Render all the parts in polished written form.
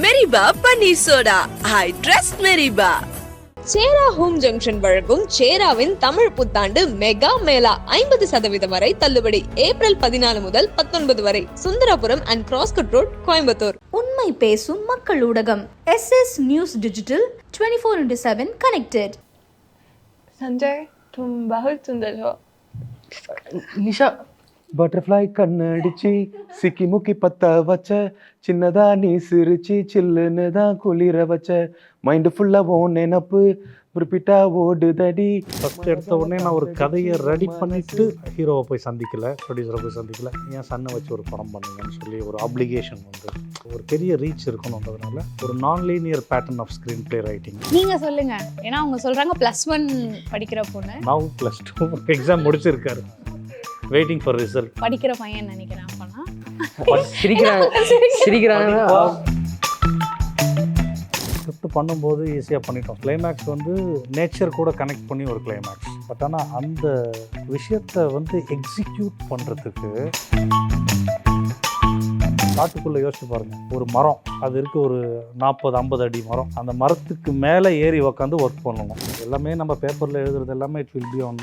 மெரிபா பன்னீர் soda. I trust மெரிபா. Chera home junction வழங்கும் சேராவின் தமிழ் புத்தாண்டு மெகா மேளா 50% வரை தள்ளுபடி. ஏப்ரல் 14 முதல் 19 வரை. Sundarapuram and cross cut road, Coimbatore. உண்மை பேசும் மக்கள் ஊடகம் SS news digital 24/7 connected. Sanjay तुम बहुत सुंदर हो. நிஷா பட்டர்ஃப்ளை கண்ணடிச்சு சிக்கி முக்கி பத்த வச்ச சின்னதா நீ சிரிச்சு சில்லுன்னு தான் குளிர வச்ச மைண்டு ஃபுல்லா ஓ நினப்பு ரிப்பீட்டா ஓடுதடி. ஃபஸ்ட்டு எடுத்த உடனே நான் ஒரு கதையை ரெடி பண்ணிவிட்டு ஹீரோவை போய் சந்திக்கலை, ப்ரொடியூசரை போய் சந்திக்கலை, என் சன்னை வச்சு ஒரு படம் பண்ணுங்கன்னு சொல்லி ஒரு ஆப்ளிகேஷன் வந்து ஒரு பெரிய ரீச் இருக்கணுன்றதுனால ஒரு nonlinear pattern of screen play writing. நீங்கள் சொல்லுங்கள், ஏன்னா அவங்க சொல்கிறாங்க +1 படிக்கிற பொண்ணு, நான் +2 எக்ஸாம் முடிச்சிருக்காரு, வெயிட்டிங் ஃபார் ரிசல்ட். படிக்கிற பையன் நினைக்கிறேன். அப்போனா சிரிக்கிறாங்க. ஸ்கிரிப்ட் பண்ணும்போது ஈஸியாக பண்ணிட்டோம். கிளைமேக்ஸ் வந்து நேச்சர் கூட கனெக்ட் பண்ணி ஒரு கிளைமேக்ஸ். பட் ஆனால் அந்த விஷயத்தை வந்து எக்ஸிக்யூட் பண்ணுறதுக்கு காட்டுக்குள்ளே யோசிச்சு பாருங்கள். ஒரு மரம் அது இருக்குது, ஒரு 40-50 அடி மரம். அந்த மரத்துக்கு மேலே ஏறி உக்காந்து ஒர்க் பண்ணணும். எல்லாமே நம்ம பேப்பரில் எழுதுறது எல்லாமே it will be on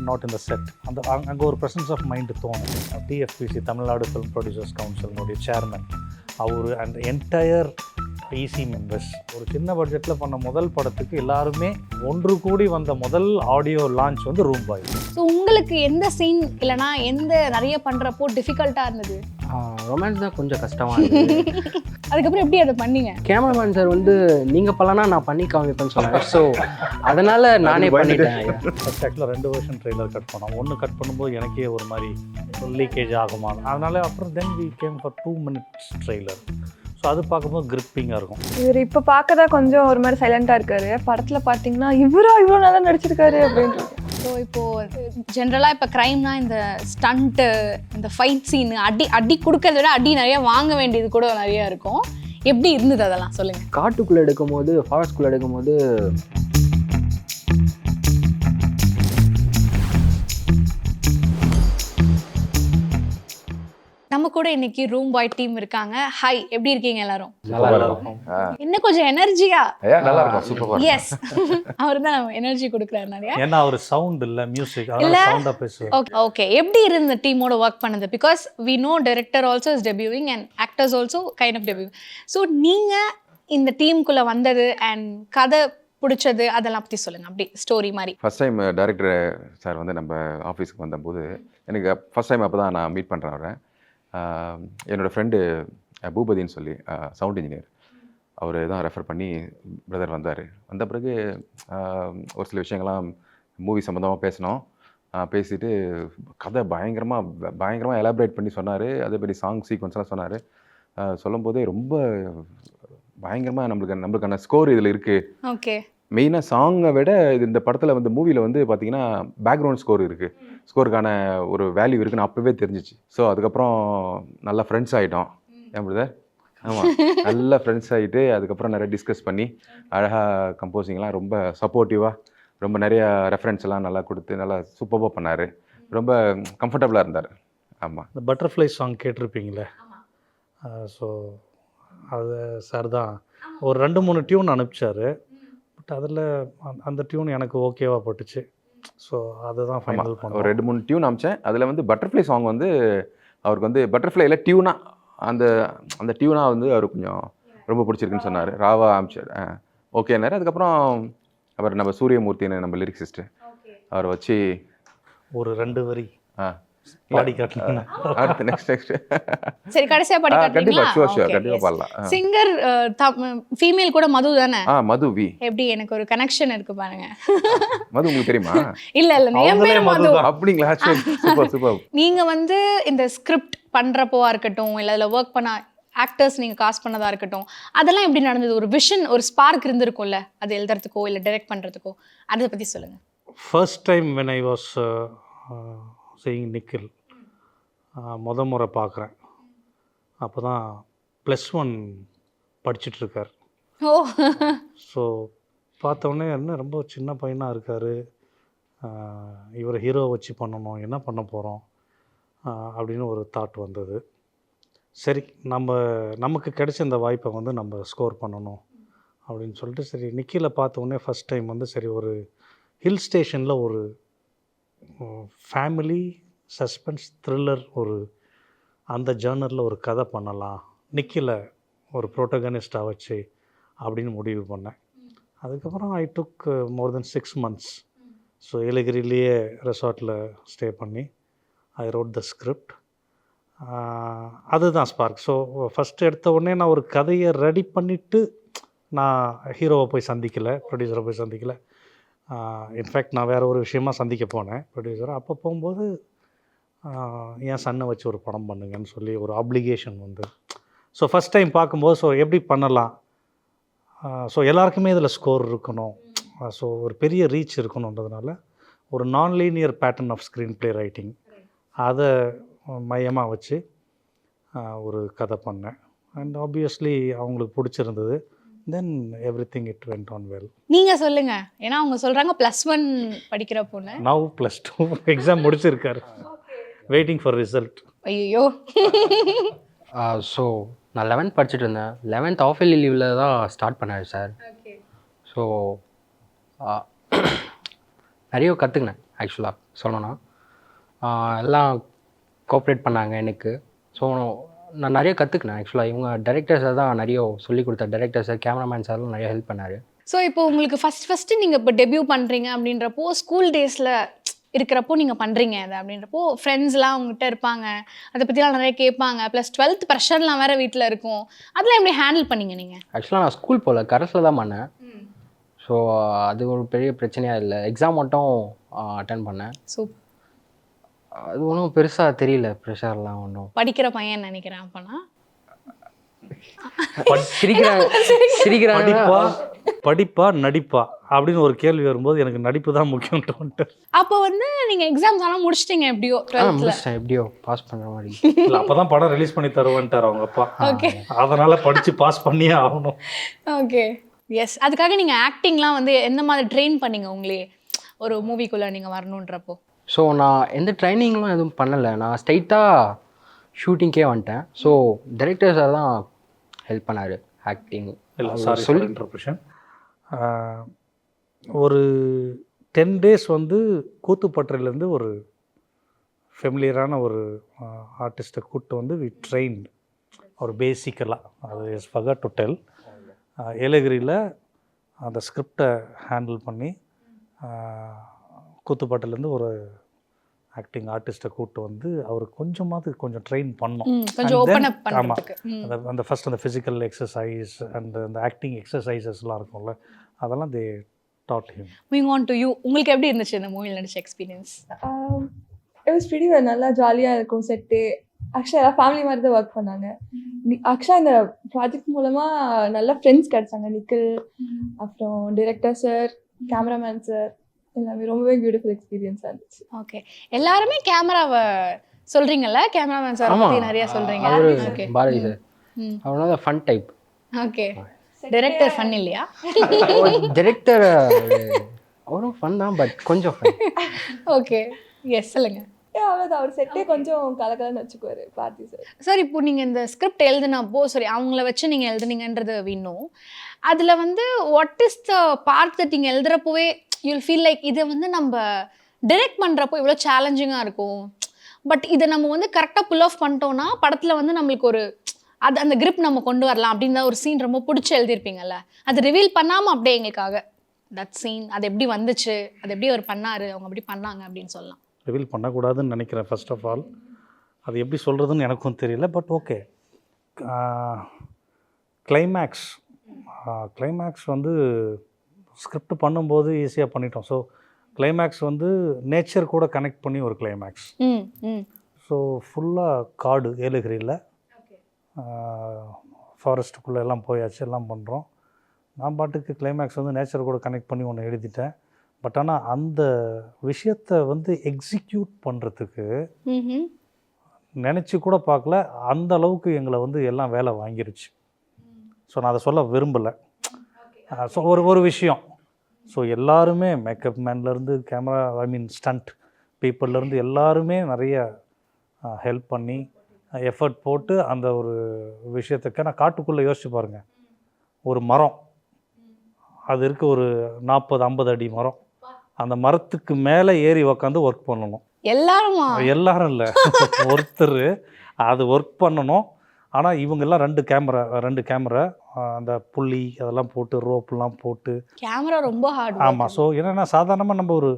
not in the set. அந்த அங்கே ஒரு ப்ரெசன்ஸ் ஆஃப் மைண்டு தோணும். TFPC தமிழ்நாடு ஃபிலிம் ப்ரொடியூசர்ஸ் கவுன்சிலினுடைய சேர்மன் அவர் அண்ட் என்டையர் EC மெம்பர்ஸ் ஒரு சின்ன பட்ஜெட்டில் பண்ண முதல் படத்துக்கு எல்லாருமே ஒன்று கூடி வந்த முதல் ஆடியோ லான்ச் வந்து ரூம் பாய். ஸோ உங்களுக்கு எந்த சீன் இல்லைனா எந்த நிறைய பண்ணுறப்போ டிஃபிகல்ட்டாக இருந்தது? ரொமான்ஸ் தான் கொஞ்சம் கஷ்டமாக இருந்தது. அதுக்கப்புறம் எப்படி அதை பண்ணீங்க? கேமராமேன் சார் வந்து நீங்கள் பண்ணலன்னா நான் பண்ணி காமிப்பேன்னு சொன்னாங்க. ஸோ அதனால் நானே பண்ணிட்டேன். ஃபஸ்ட் ஆக்சுவலாக 2 வருஷம் ட்ரெய்லர் கட் பண்ணோம். ஒன்று கட் பண்ணும்போது எனக்கே ஒரு மாதிரி லீக்கேஜ் ஆகுமா, அதனால அப்புறம் then we came for 2 minutes trailer. So அது பார்க்கும்போது கிரிப்பிங்காக இருக்கும். இவர் இப்போ பார்க்க தான் கொஞ்சம் ஒரு மாதிரி சைலண்டாக இருக்காரு. படத்தில் பார்த்தீங்கன்னா இவ்வளோ நல்லா நடிச்சிருக்காரு அப்படின்ட்டு. ஸோ இப்போது ஜென்ரலாக இப்போ க்ரைம்னா இந்த ஸ்டண்ட்டு, இந்த ஃபைட் சீனு, அடி கொடுக்கறத விட அடி நிறையா வாங்க வேண்டியது கூட நிறையா இருக்கும். எப்படி இருந்தது அதெல்லாம் சொல்லுங்கள். காட்டுக்குள்ளே எடுக்கும்போது, ஃபாரஸ்ட்குள்ளே எடுக்கும்போது நம்ம கூட இன்னைக்கு ரூம் பாய் டீம் இருக்காங்க. ஹாய், எப்படி இருக்கீங்க எல்லாரும்? நல்லா இருக்கும். இன்னும் கொஞ்சம் எனர்ஜியா? நல்லா இருக்கும். சூப்பர். எஸ், அவர் தான் எனர்ஜி கொடுக்குறாரு நிறையா. ஏன்னா ஒரு சவுண்ட் இல்லை, மியூசிக், அதனால சவுண்டாக பேசுவோம். ஓகே, எப்படி இருந்த டீமோட ஒர்க் பண்ணது? Because we know director also is debuting and actors also kind of debut. So நீங்கள் இந்த டீமுக்குள்ளே வந்தது அண்ட் கதை பிடிச்சது அதெல்லாம் பற்றி சொல்லுங்கள், அப்படி ஸ்டோரி மாதிரி. ஃபஸ்ட் டைம் டைரக்டர் சார் வந்து நம்ம ஆஃபீஸுக்கு வந்தபோது எனக்கு ஃபஸ்ட் டைம் அப்போ தான் நான் மீட் பண்ணுறேன் அவரை. என்னோடய ஃப்ரெண்டு பூபதின்னு சொல்லி சவுண்ட் இன்ஜினியர், அவர் தான் ரெஃபர் பண்ணி பிரதர் வந்தார். வந்த பிறகு ஒரு சில விஷயங்கள்லாம் மூவி சம்மந்தமாக பேசினோம். பேசிட்டு கதை பயங்கரமாக எலாபரேட் பண்ணி சொன்னார். அதேபடி சாங் சீக்வன்ஸ்லாம் சொன்னார். சொல்லும் போதே ரொம்ப பயங்கரமாக நம்மளுக்கான ஸ்கோர் இதில் இருக்குது. ஓகே, மெயினாக சாங்கை விட இந்த படத்தில் வந்து மூவியில் வந்து பார்த்திங்கன்னா பேக்ரவுண்ட் ஸ்கோர் இருக்குது, ஸ்கோருக்கான ஒரு வேல்யூ இருக்குன்னு அப்போவே தெரிஞ்சிச்சு. ஸோ அதுக்கப்புறம் நல்லா ஃப்ரெண்ட்ஸ் ஆகிட்டோம். ஏன் பிரதர்? ஆமாம், நல்லா ஃப்ரெண்ட்ஸ் ஆகிட்டு அதுக்கப்புறம் நிறைய டிஸ்கஸ் பண்ணி அழகாக கம்போசிங்லாம் ரொம்ப சப்போர்ட்டிவாக ரொம்ப நிறைய ரெஃபரன்ஸ் எல்லாம் நல்லா கொடுத்து நல்லா சூப்பராக பண்ணார். ரொம்ப கம்ஃபர்டபுளாக இருந்தார். ஆமாம், இந்த பட்டர்ஃப்ளை சாங் கேட்டிருப்பீங்களே, ஸோ அது சார் தான் ஒரு 2-3 டியூன் அனுப்பிச்சார். பட் அதில் அந்த டியூன் எனக்கு ஓகேவாக போட்டுச்சு. ஸோ அதை தான் ஃபைனல் பண்ணோம். ஒரு 2-3 டியூன் அனுப்பிச்சேன். அதில் வந்து பட்டர்ஃப்ளை சாங் வந்து அவருக்கு வந்து பட்டர்ஃப்ளைல டியூனாக அந்த டியூனாக வந்து அவருக்கு கொஞ்சம் ரொம்ப பிடிச்சிருக்குன்னு சொன்னார். ராவா அனுப்பிச்சார். ஓகேன்னாரு. அதுக்கப்புறம் அவர் நம்ம சூரியமூர்த்தின்னு நம்ம லிரிக்ஸிஸ்ட்டு அவரை வச்சு ஒரு 2 வரி பாடி காட்டினீங்கன்னா அடுத்து நெக்ஸ்ட் சரி, கடைசியா பாடி காட்டுறீங்களா? கண்டிப்பாக பாடலாம். சிங்கர் ஃபீமேல் கூட மது தானே? மது வி. எப்படி எனக்கு ஒரு கனெக்ஷன் இருக்கு பாருங்க. மது உங்களுக்கு தெரியுமா? இல்ல என் பேரு மது. அப்படிங்களா? சூப்பர். நீங்க வந்து இந்த ஸ்கிரிப்ட் பண்றப்போவா இருக்கட்டும், இல்ல அதுல ஒர்க் பண்ண ஆக்டர்ஸ் நீங்கள் காஸ்ட் பண்ணதா இருக்கட்டும், அதெல்லாம் எப்படி நடந்தது? ஒரு விஷன், ஒரு ஸ்பார்க் இருந்திருக்கும்ல, அது எழுதுறதுக்கோ இல்லை டைரக்ட் பண்ணுறதுக்கோ, அதை பற்றி சொல்லுங்கள். First time when I was seeing Nikhil முறை பார்க்குறேன். அப்போ தான் +1 படிச்சுட்ருக்கார். ஓ, ஸோ பார்த்தோன்னே என்ன ரொம்ப சின்ன பையனாக இருக்கார், இவரை ஹீரோ வச்சு பண்ணணும், என்ன பண்ண போகிறோம் அப்படின்னு ஒரு தாட் வந்தது. சரி நமக்கு கிடைச்ச இந்த வாய்ப்பை வந்து நம்ம ஸ்கோர் பண்ணணும் அப்படின்னு சொல்லிட்டு சரி நிக்கில பார்த்த உடனே ஃபஸ்ட் டைம் வந்து சரி ஒரு ஹில் ஸ்டேஷனில் ஒரு ஃபேமிலி சஸ்பென்ஸ் த்ரில்லர் ஒரு அந்த ஜேர்னரில் ஒரு கதை பண்ணலாம் நிக்கில ஒரு ப்ரோட்டகனிஸ்டாக வச்சு அப்படின்னு முடிவு பண்ணேன். அதுக்கப்புறம் ஐ டுக் மோர் தென் 6 months. ஸோ ஏலகிரிலேயே ரெசார்ட்டில் ஸ்டே பண்ணி ஐ ரோட் த ஸ்கிரிப்ட். அதுதான் ஸ்பார்க். ஸோ ஃபஸ்ட்டு எடுத்த உடனே நான் ஒரு கதையை ரெடி பண்ணிவிட்டு நான் ஹீரோவை போய் சந்திக்கலை, ப்ரொடியூசரை போய் சந்திக்கலை. இன்ஃபேக்ட் நான் வேறு ஒரு விஷயமாக சந்திக்க போனேன் ப்ரொடியூசரை. அப்போ போகும்போது என் சன்னை வச்சு ஒரு படம் பண்ணுங்கன்னு சொல்லி ஒரு ஆப்ளிகேஷன் வந்து. ஸோ ஃபஸ்ட் டைம் பார்க்கும்போது ஸோ எப்படி பண்ணலாம், ஸோ எல்லாருக்குமே இதில் ஸ்கோர் இருக்கணும், ஸோ ஒரு பெரிய ரீச் இருக்கணுன்றதுனால ஒரு nonlinear pattern of screenplay writing அதை மையமாக வச்சு ஒரு கதை பண்ணேன். அண்ட் ஆப்வியஸ்லி அவங்களுக்கு பிடிச்சிருந்தது. Then everything it went on well. நீங்கள் சொல்லுங்கள், ஏன்னா அவங்க சொல்கிறாங்க +1 படிக்கிற பொண்ணு, நவ் +2 எக்ஸாம் முடிச்சிருக்காரு, வெயிட்டிங் ஃபார் ரிசல்ட். ஐயோ. ஸோ நான் 11th படிச்சுட்டு இருந்தேன். 11th ஆஃப் இயர்லி லீவில் தான் ஸ்டார்ட் பண்ணாரு சார். ஸோ நிறைய கற்றுக்கினேன் ஆக்சுவலாக சொல்லணும்னா. எல்லாம் கோஆப்ரேட் பண்ணாங்க எனக்கு. ஸோ நான் நிறைய கற்றுக்கினேன் ஆக்சுவலாக. இவங்க டைரக்டர்ஸை தான் நிறைய சொல்லிக் கொடுத்த டைரக்டர்ஸை, கேமராமேன்ஸ் எல்லாம் நிறைய ஹெல்ப் பண்ணார். ஸோ இப்போ உங்களுக்கு ஃபஸ்ட்டு நீங்கள் இப்போ டெபியூ பண்ணுறீங்க அப்படின்றப்போ ஸ்கூல் டேஸில் இருக்கிறப்போ நீங்கள் பண்ணுறீங்க அது அப்படின்றப்போ ஃப்ரெண்ட்ஸ்லாம் அவங்ககிட்ட இருப்பாங்க, அதை பற்றிலாம் நிறைய கேட்பாங்க, ப்ளஸ் 12th ப்ரெஷர்லாம் வேறு வீட்டில் இருக்கும். அதெல்லாம் எப்படி ஹேண்டில் பண்ணீங்க நீங்கள்? ஆக்சுவலாக நான் ஸ்கூல் போகல, கரஸில் தான் பண்ணேன். ஸோ அது ஒரு பெரிய பிரச்சனையாக இல்லை. எக்ஸாம் மட்டும் அட்டன் பண்ணேன். சூப்பர். அது ஒன்றும் பெருசாக தெரியல, ப்ரெஷர்லாம் ஒன்றும். படிக்கிற பையன் நினைக்கிறேன் அப்போனா. சிரிக்கிறாங்க. படிப்பா நடிப்பா அப்படின்னு ஒரு கேள்வி வரும்போது எனக்கு நடிப்பு தான் முக்கியம். அப்போ வந்து நீங்கள் எக்ஸாம்ஸ் எல்லாம் முடிச்சிட்டிங்க எப்படியோ 12th? எப்படியோ பாஸ் பண்ணுற மாதிரி. இல்லை, அப்போ தான் படம் ரிலீஸ் பண்ணி தருவேன்ட்டார் அவங்க அப்பா. ஓகே, அதனால் படித்து பாஸ் பண்ணியே ஆகணும். Okay, yes. அதுக்காக நீங்கள் ஆக்டிங்லாம் வந்து எந்த மாதிரி ட்ரெயின் பண்ணீங்க உங்களே ஒரு மூவிக்குள்ளே நீங்கள் வரணுன்றப்போ? ஸோ நான் எந்த ட்ரைனிங்லாம் எதுவும் பண்ணலை, நான் ஸ்ட்ரைட்டாக ஷூட்டிங்கே வந்துட்டேன். ஸோ டைரக்டர் சார் தான் ஹெல்ப் பண்ணார் ஆக்டிங். இல்லை, சாரி சொல்லி இன்டர்ப்ரெஷன். ஒரு 10 days வந்து கூத்துப்பட்டறையிலேருந்து ஒரு ஃபெமிலியரான ஒரு ஆர்டிஸ்ட்டை கூப்பிட்டு வந்து வி ட்ரெயின்ட் ஒரு பேசிக்கலாக. அது இஸ் ஃபர்காட் டு டெல். ஏலகிரியில் அந்த ஸ்கிரிப்டை ஹேண்டில் பண்ணி கூத்துப்பட்டறையிலேருந்து ஒரு ஆக்டிங் ஆர்டிஸ்ட்டை கூப்பிட்டு வந்து அவர் கொஞ்சம் ட்ரெயின் பண்ணோம். கொஞ்சம் ஓப்பன் அப் ஆமாம், பண்ணுறதுக்கு. அந்த ஃபஸ்ட் அந்த ஃபிசிக்கல் எக்ஸசைஸ் அண்ட் அந்த ஆக்டிங் எக்ஸசைசஸ்லாம் இருக்கும்ல, அதெல்லாம் they taught him. Moving on to you, உங்களுக்கு எப்படி இருந்துச்சு இந்த மூவியில் நடிச்ச experience? It was pretty well. நல்லா ஜாலியாக இருக்கும் செட்டு. ஆக்சுவலாக எல்லாம் ஃபேமிலி மாதிரி தான் ஒர்க் பண்ணாங்க. ஆக்சுவலாக இந்த ப்ராஜெக்ட் மூலமாக நல்ல ஃப்ரெண்ட்ஸ் கிடைச்சாங்க. நிக்கில், அப்புறம் டிரெக்டர் சார், கேமராமேன் சார், எல்லாமே ரொம்பவே பியூட்டிஃபுல் எக்ஸ்பீரியன்ஸாக இருந்துச்சு. ஓகே, எல்லாருமே கேமராவை சொல்கிறீங்கல்ல, கேமராமேன் சார் பற்றி நிறையா சொல்கிறீங்க. ஓகே, பாரதி சார் அவரோட fun type. Okay, director fun இல்லையா? டைரக்டர் அவரும் ஃபன் தான், பட் கொஞ்சம் ஃபன். ஓகே, எஸ், சொல்லுங்கள். அவ்வளோதான், அவர் செட்டே கொஞ்சம் கலக்கலன்னு வச்சுக்குவார் பாரதி சார். சார், இப்போ நீங்கள் இந்த ஸ்கிரிப்ட் எழுதுனப்போ சரி அவங்கள வச்சு நீங்கள் எழுதுனீங்கன்றது வீணும். அதில் வந்து what is the part that நீங்கள் எழுதுறப்போவே யூல் ஃபீல் லைக் இதை வந்து நம்ம டிரெக்ட் பண்ணுறப்போ இவ்வளோ சேலஞ்சிங்காக இருக்கும், பட் இதை நம்ம வந்து கரெக்டாக புல் ஆஃப் பண்ணிட்டோன்னா படத்தில் வந்து நம்மளுக்கு ஒரு அந்த கிரிப் நம்ம கொண்டு வரலாம் அப்படின்னு ஒரு சீன் ரொம்ப பிடிச்சி எழுதியிருப்பீங்கல்ல, அது ரிவீல் பண்ணாமல் அப்படியே எங்களுக்காக தட் சீன் அது எப்படி வந்துச்சு, அது எப்படி அவர் பண்ணார், அவங்க அப்படி பண்ணாங்க அப்படின்னு சொல்லலாம். ரிவீல் பண்ணக்கூடாதுன்னு நினைக்கிறேன். ஃபர்ஸ்ட் ஆஃப் ஆல் அது எப்படி சொல்கிறதுன்னு எனக்கும் தெரியல, பட் ஓகே. கிளைமேக்ஸ் வந்து ஸ்கிரிப்ட் பண்ணும்போது ஈஸியாக பண்ணிட்டோம். ஸோ கிளைமேக்ஸ் வந்து நேச்சர் கூட கனெக்ட் பண்ணி ஒரு கிளைமேக்ஸ். ஸோ ஃபுல்லாக காடு, ஏலகிரியில் ஃபாரஸ்ட்டுக்குள்ளே எல்லாம் போயாச்சு, எல்லாம் பண்ணுறோம். நான் பாட்டுக்கு கிளைமேக்ஸ் வந்து நேச்சர் கூட கனெக்ட் பண்ணி ஒன்று எழுதிட்டேன். பட் ஆனால் அந்த விஷயத்தை வந்து எக்ஸிக்யூட் பண்ணுறதுக்கு நினச்சி கூட பார்க்கல, அந்த அளவுக்கு எங்களை வந்து எல்லாம் வேலை வாங்கிருச்சு. ஸோ நான் அதை சொல்ல விரும்பலை. ஸோ ஒரு விஷயம், ஸோ எல்லாருமே மேக்கப் மேன்லேருந்து ஸ்டண்ட் பீப்புள்லேருந்து எல்லாருமே நிறைய ஹெல்ப் பண்ணி எஃபர்ட் போட்டு அந்த ஒரு விஷயத்துக்கு நான் காட்டுக்குள்ளே யோசிச்சு பாருங்கள், ஒரு மரம் அது இருக்க ஒரு 40-50 அடி மரம், அந்த மரத்துக்கு மேலே ஏறி உக்காந்து ஒர்க் பண்ணணும். எல்லாருமா? எல்லாரும் இல்லை, ஒருத்தர் அது ஒர்க் பண்ணணும். ஆனால் இவங்கெல்லாம் 2 கேமரா அந்த புள்ளி அதெல்லாம் போட்டு ரோப்லாம் போட்டு கேமரா ரொம்ப ஹார்ட். ஆமாம். ஸோ என்னென்னா சாதாரணமாக நம்ம ஒரு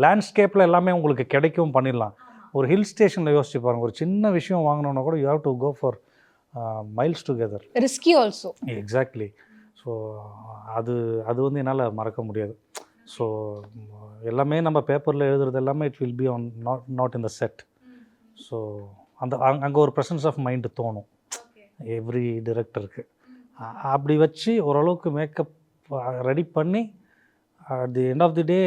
லேண்ட்ஸ்கேப்பில் எல்லாமே உங்களுக்கு கிடைக்கவும் பண்ணிடலாம். ஒரு ஹில் ஸ்டேஷனில் யோசிச்சு பாருங்கள், ஒரு சின்ன விஷயம் வாங்கணுன்னா கூட you have to go for miles together. Risky also. Exactly. So அது வந்து என்னால் மறக்க முடியாது. ஸோ எல்லாமே நம்ம பேப்பரில் எழுதுறது எல்லாமே it will be on not in the set. So அங்கே ஒரு ப்ரெசன்ஸ் ஆஃப் மைண்டு தோணும் எவ்ரி டிரெக்டருக்கு. அப்படி வச்சு ஓரளவுக்கு மேக்கப் ரெடி பண்ணி at the end of the day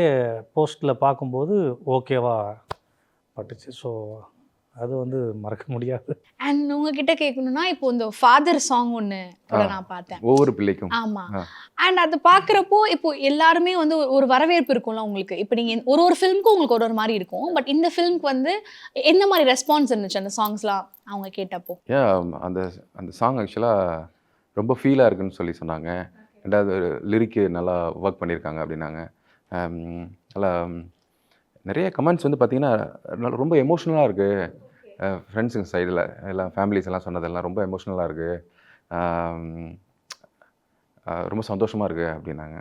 போஸ்ட்டில் பார்க்கும்போது ஓகேவா பட்டுச்சு. ஸோ அது வந்து மறக்க முடியாது. அண்ட் உங்ககிட்ட கேட்கணும்னா, இப்போ இந்த ஃபாதர் சாங் ஒன்று நான் பார்த்தேன், ஒவ்வொரு பிள்ளைக்கும். ஆமாம். அண்ட் அது பார்க்குறப்போ இப்போ எல்லாருமே வந்து ஒரு வரவேற்பு இருக்கும்ல உங்களுக்கு. இப்போ நீங்கள் ஒரு ஃபிலிமுக்கும் உங்களுக்கு ஒரு மாதிரி இருக்கும். பட் இந்த ஃபிலிமுக்கு வந்து என்ன மாதிரி ரெஸ்பான்ஸ் இருந்துச்சு அந்த சாங்ஸ்லாம் அவங்க கேட்டப்போ? அந்த அந்த சாங் ஆக்சுவலாக ரொம்ப ஃபீலாக இருக்குன்னு சொன்னாங்க. ரெண்டாவது லிரிக்கு நல்லா ஒர்க் பண்ணியிருக்காங்க அப்படின்னாங்க. நல்லா நிறைய கமெண்ட்ஸ் வந்து பார்த்திங்கன்னா ரொம்ப எமோஷ்னலாக இருக்குது. ஃப்ரெண்ட்ஸுங்க சைடில் எல்லாம் ஃபேமிலிஸ் எல்லாம் சொன்னதெல்லாம் ரொம்ப எமோஷ்னலாக இருக்குது, ரொம்ப சந்தோஷமாக இருக்குது அப்படின்னாங்க.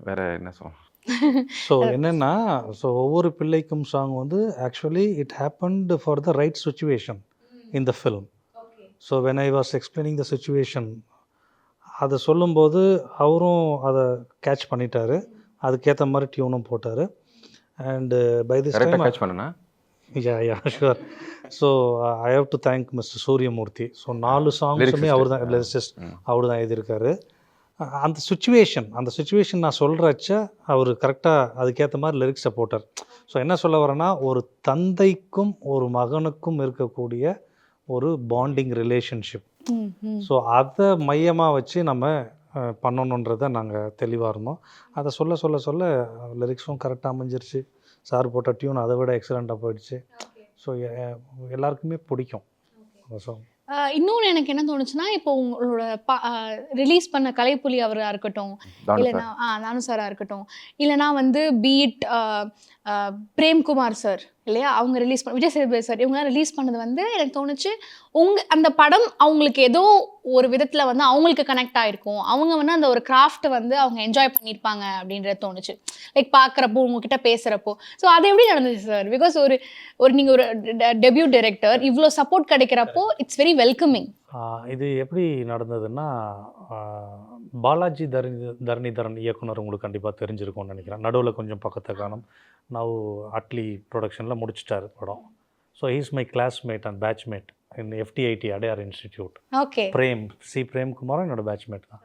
வேறு என்ன ஸோ என்னென்னா, ஸோ ஒவ்வொரு பிள்ளைக்கும் சாங் வந்து actually it happened for the right situation in the film. So when I was explaining the situation, அதை சொல்லும்போது அவரும் அதை கேட்ச் பண்ணிட்டாரு, அதுக்கேற்ற மாதிரி டியூனும் போட்டார். And by this time catch பண்ணனா sure. So I have to thank mister Suriyamoorthy. So 4 சாங்ஸுமே அவர் தான் லிரிசிஸ்ட், அவர் தான் எழுதியிருக்காரு. அந்த சுச்சுவேஷன் நான் சொல்கிறச்ச அவர் கரெக்டாக அதுக்கேற்ற மாதிரி லிரிக்ஸை போட்டார். ஸோ என்ன சொல்ல வரேன்னா, ஒரு தந்தைக்கும் ஒரு மகனுக்கும் இருக்கக்கூடிய ஒரு பாண்டிங் ரிலேஷன்ஷிப். ஸோ அதை மையமாக வச்சு நம்ம பண்ணணுன்றதை நாங்கள் தெளிவாக இருந்தோம். அதை சொல்ல லிரிக்ஸும் கரெக்டாக அமைஞ்சிருச்சு. சார் போட்ட டியூன் அதை விட எக்ஸலண்ட்டாக போயிடுச்சு. ஸோ எல்லாருக்குமே பிடிக்கும் அந்த சாங். இன்னொன்று எனக்கு என்ன தோணுச்சுன்னா, இப்போ உங்களோட ரிலீஸ் பண்ண கலைப்புலி அவராக இருக்கட்டும், இல்லைனா நானு சாராக இருக்கட்டும், இல்லைனா வந்து பீட் பிரேம்குமார் சார் இல்லையா, அவங்க ரிலீஸ் பண்ண விஜய் சேதுபதி சார், இவங்களாம் ரிலீஸ் பண்ணது வந்து எனக்கு தோணுச்சு அந்த படம் அவங்களுக்கு ஏதோ ஒரு விதத்தில் வந்து அவங்களுக்கு கனெக்ட் ஆகிருக்கும். அவங்க வந்து அந்த ஒரு கிராஃப்ட்டை வந்து அவங்க என்ஜாய் பண்ணியிருப்பாங்க அப்படின்றது தோணுச்சு, லைக் பார்க்குறப்போ உங்ககிட்ட பேசுகிறப்போ. ஸோ அது எப்படி நடந்துச்சு சார்? பிகாஸ் ஒரு நீங்கள் ஒரு டெபியூட் டைரக்டர், இவ்வளோ சப்போர்ட் கிடைக்கிறப்போ இட்ஸ் வெரி வெல்கமிங். இது எப்படி நடந்ததுன்னா, பாலாஜி தரணிதரன் இயக்குனர் உங்களுக்கு கண்டிப்பாக தெரிஞ்சிருக்கும்னு நினைக்கிறேன். நடுவில் கொஞ்சம் பக்கத்தை காணும். நவ் அட்லி ப்ரொடக்ஷனில் முடிச்சிட்டார் படம். So he's my classmate and batchmate in FTIT Adyar institute. Okay. பிரேம்குமாரும் என்னோட பேட்ச்மேட் தான்.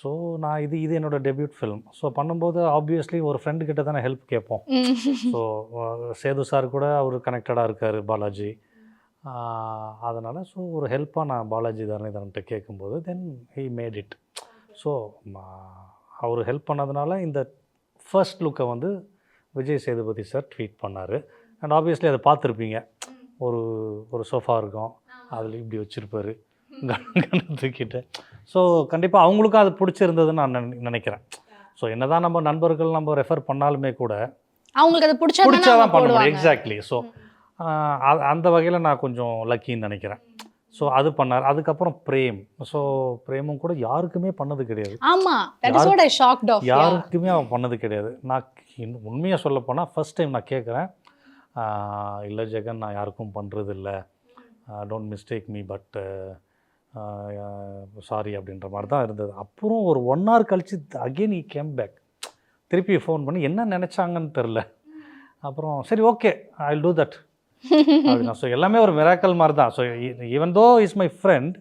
ஸோ நான் இது என்னோட டெபியூட் ஃபிலிம். ஸோ பண்ணும்போது ஆப்வியஸ்லி ஒரு ஃப்ரெண்டு கிட்ட தானே ஹெல்ப் கேட்போம். ஸோ சேது சார் கூட அவர் கனெக்டடாக இருக்கார் பாலாஜி. அதனால் ஸோ ஒரு ஹெல்ப்பாக நான் பாலாஜி தரணிதரன்ட்ட கேட்கும்போது then he made it. So அவர் ஹெல்ப் பண்ணதுனால இந்த ஃபர்ஸ்ட் லுக்கை வந்து விஜய் சேதுபதி சார் ட்வீட் பண்ணார். அண்ட் ஆப்வியஸ்லி அதை பார்த்துருப்பீங்க. ஒரு சோஃபா இருக்கும், அதில் இப்படி வச்சுருப்பார் கணத்துக்கிட்ட. ஸோ கண்டிப்பாக அவங்களுக்கும் அது பிடிச்சிருந்ததுன்னு நான் நினைக்கிறேன். ஸோ என்ன தான் நம்ம நண்பர்கள் நம்ம ரெஃபர் பண்ணாலுமே கூட அவங்களுக்கு அது பிடிச்சா தான் பண்ண முடியும். எக்ஸாக்ட்லி. ஸோ அந்த வகையில் நான் கொஞ்சம் லக்கின்னு நினைக்கிறேன். ஸோ அது பண்ணார். அதுக்கப்புறம் ஸோ பிரேமும் கூட யாருக்குமே பண்ணது கிடையாது. யாருக்குமே அவன் பண்ணது கிடையாது. நான் உண்மையாக சொல்ல போனால் ஃபர்ஸ்ட் டைம் நான் கேட்குறேன், இல்லை ஜெகன் நான் யாருக்கும் பண்ணுறது இல்லை, don't mistake me, but sorry அப்படின்ற மாதிரி தான் இருந்தது. அப்புறம் ஒரு 1 hour கழிச்சு அகெயின் ஈ கேம் பேக். திருப்பி ஃபோன் பண்ணி என்ன நினச்சாங்கன்னு தெரில. அப்புறம் சரி okay I will do that அப்படின்னா. ஸோ எல்லாமே ஒரு மிராக்கல் மாதிரி தான். So even though is my friend,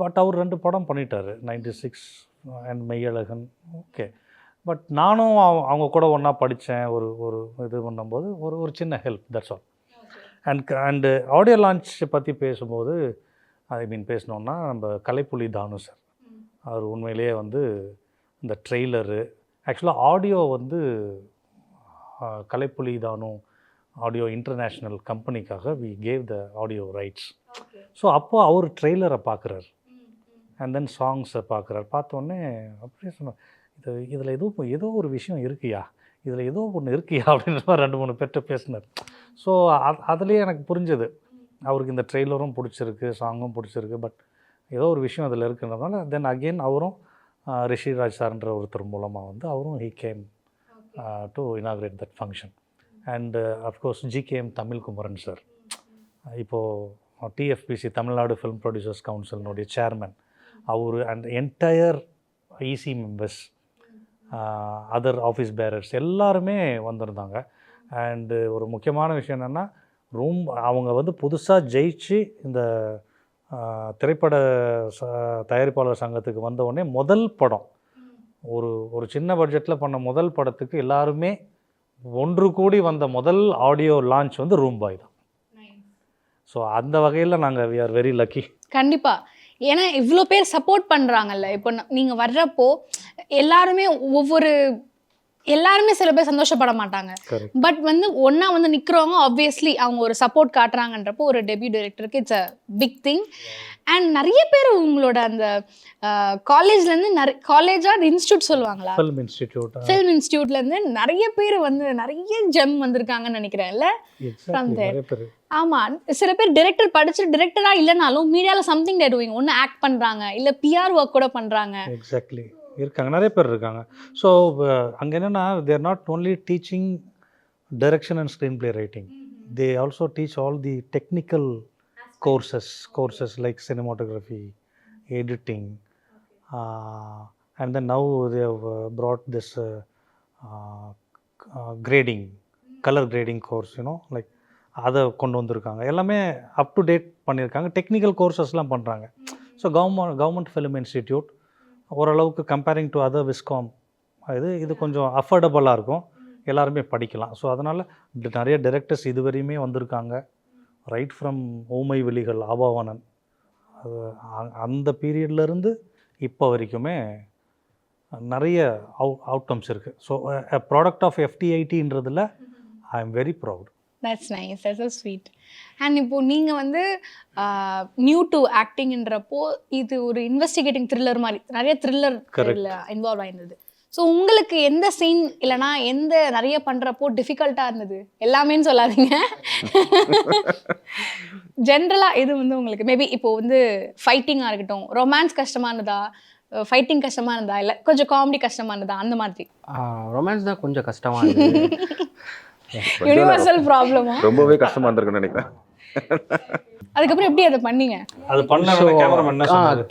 but அவர் 2 படம் பண்ணிட்டார், 96 அண்ட் மெய்யழகன். ஓகே, பட் நானும் அவங்க கூட ஒன்றா படித்தேன். ஒரு இது பண்ணும்போது ஒரு சின்ன help, that's all. And audio launch பற்றி பேசும்போது பேசணுன்னா நம்ம கலைப்புலி தானு சார், அவர் உண்மையிலேயே வந்து இந்த ட்ரெய்லரு ஆக்சுவலாக ஆடியோ வந்து கலைப்புலி தானு ஆடியோ இன்டர்நேஷ்னல் கம்பெனிக்காக we gave the audio rights. So அப்போது அவர் ட்ரெய்லரை பார்க்குறாரு அண்ட் தென் சாங்ஸை பார்க்குறாரு. பார்த்தோன்னே அப்படியே சொன்னார், இதில் ஏதோ ஒரு விஷயம் இருக்குயா, இதில் ஏதோ ஒன்று இருக்கியா அப்படின்ற மாதிரி 2-3 பேர்கிட்ட பேசினார். ஸோ அதுலேயே எனக்கு புரிஞ்சது அவருக்கு இந்த ட்ரெய்லரும் பிடிச்சிருக்கு, சாங்கும் பிடிச்சிருக்கு, பட் ஏதோ ஒரு விஷயம் அதில் இருக்குன்றதுனால தென் அகெயின் அவரும் ரிஷிராஜ் சார்ன்ற ஒருத்தர் மூலமாக வந்து அவரும் he came to inaugurate that function. And of course GKM Tamil Kumaran sir, இப்போது டிஎஃபிசி தமிழ்நாடு ஃபிலிம் ப்ரொடியூசர்ஸ் கவுன்சிலினுடைய சேர்மன் அவர், and entire EC members, other office bearers எல்லாருமே வந்திருந்தாங்க. அண்டு ஒரு முக்கியமான விஷயம் என்னென்னா, அவங்க வந்து புதுசாக ஜெயிச்சு இந்த திரைப்பட தயாரிப்பாளர் சங்கத்துக்கு வந்த உடனே முதல் படம், ஒரு சின்ன பட்ஜெட்டில் பண்ண முதல் படத்துக்கு எல்லாருமே ஒன்று கூடி வந்த முதல் ஆடியோ லான்ச் வந்து ரூம் பாய் தான். ஸோ அந்த வகையில் நாங்கள் வி ஆர் வெரி லக்கி. கண்டிப்பாக. ஏன்னா இவ்வளோ பேர் சப்போர்ட் பண்ணுறாங்கல்ல. இப்போ நீங்கள் வர்றப்போ எல்லாருமே சில பேர் சந்தோஷப்பட மாட்டாங்க. பட் வந்து ஒன்றா வந்து நிற்கிறவங்க ஆப்வியஸ்லி அவங்க ஒரு சப்போர்ட் காட்டுறாங்கன்றப்போ ஒரு டெபியூ டைரக்டருக்கு it's a big thing. And நிறைய பேர் உங்களோட அந்த காலேஜ்லேருந்து காலேஜா அது இன்ஸ்டியூட் சொல்லுவாங்களா, ஃபில்ம் இன்ஸ்டியூட்லேருந்து நிறைய பேர் வந்து நிறைய ஜெம் வந்திருக்காங்கன்னு நினைக்கிறேன்ல. ஆமாம், சில பேர் டிரெக்டர் படிச்சுட்டு டிரெக்டராக இல்லைனாலும் மீடியாவில் சம்திங் டே டூயிங், ஒன்று ஆக்ட் பண்ணுறாங்க, இல்லை பிஆர் ஒர்க் கூட பண்ணுறாங்க. எக்ஸாக்ட்லி இருக்காங்க, நிறைய பேர் இருக்காங்க. ஸோ அங்கே என்னென்னா, தேர் not only teaching direction and screen play writing, they also teach all the technical courses like cinematography, editing, and then now they have brought this grading, color grading course, like அதை கொண்டு வந்திருக்காங்க. எல்லாமே up to date பண்ணியிருக்காங்க. Technical கோர்சஸ்லாம் பண்ணுறாங்க. So government film institute ஓரளவுக்கு comparing to other viscom இது கொஞ்சம் அஃபோர்டபுளாக இருக்கும், எல்லாருமே படிக்கலாம். ஸோ அதனால் நிறைய டைரக்டர்ஸ் இதுவரையுமே வந்திருக்காங்க. ரைட் ஃப்ரம் ஓமை விழிகள், ஆபாவானன், அது அந்த பீரியட்லேருந்து இப்போ வரைக்குமே நிறைய அவுட்கம்ஸ் இருக்குது. ஸோ ப்ராடக்ட் ஆஃப் FTITன்றதில் I am very proud. That's nice, that's so sweet. And இப்போது நீங்கள் வந்து நியூ டு ஆக்டிங்ன்றப்போ இது ஒரு இன்வெஸ்டிகேட்டிங் த்ரில்லர் மாதிரி நிறைய த்ரில்லர் இன்வால்வ் ஆயிருந்தது. ஸோ உங்களுக்கு எந்த சீன் இல்லைனா எந்த நிறைய பண்ணுறப்போ டிஃபிகல்ட்டாக இருந்தது? எல்லாமேன்னு சொல்லாதீங்க, ஜென்ரலாக இது வந்து உங்களுக்கு மேபி இப்போ வந்து ஃபைட்டிங்காக இருக்கட்டும், ரொமான்ஸ் கஷ்டமாக இருந்ததா, ஃபைட்டிங் கஷ்டமாக இருந்தா, இல்லை கொஞ்சம் காமெடி கஷ்டமாக இருந்ததா, அந்த மாதிரி? ரொமான்ஸ் தான் கொஞ்சம் கஷ்டமாக இருந்தது. யூனிவர்சல் ப்ராப்ளமா? ரொம்பவே கஷ்டமாக இருந்திருக்குன்னு நினைக்கிறேன். அதுக்கப்புறம் எப்படி அதை பண்ணீங்க? அது பண்ண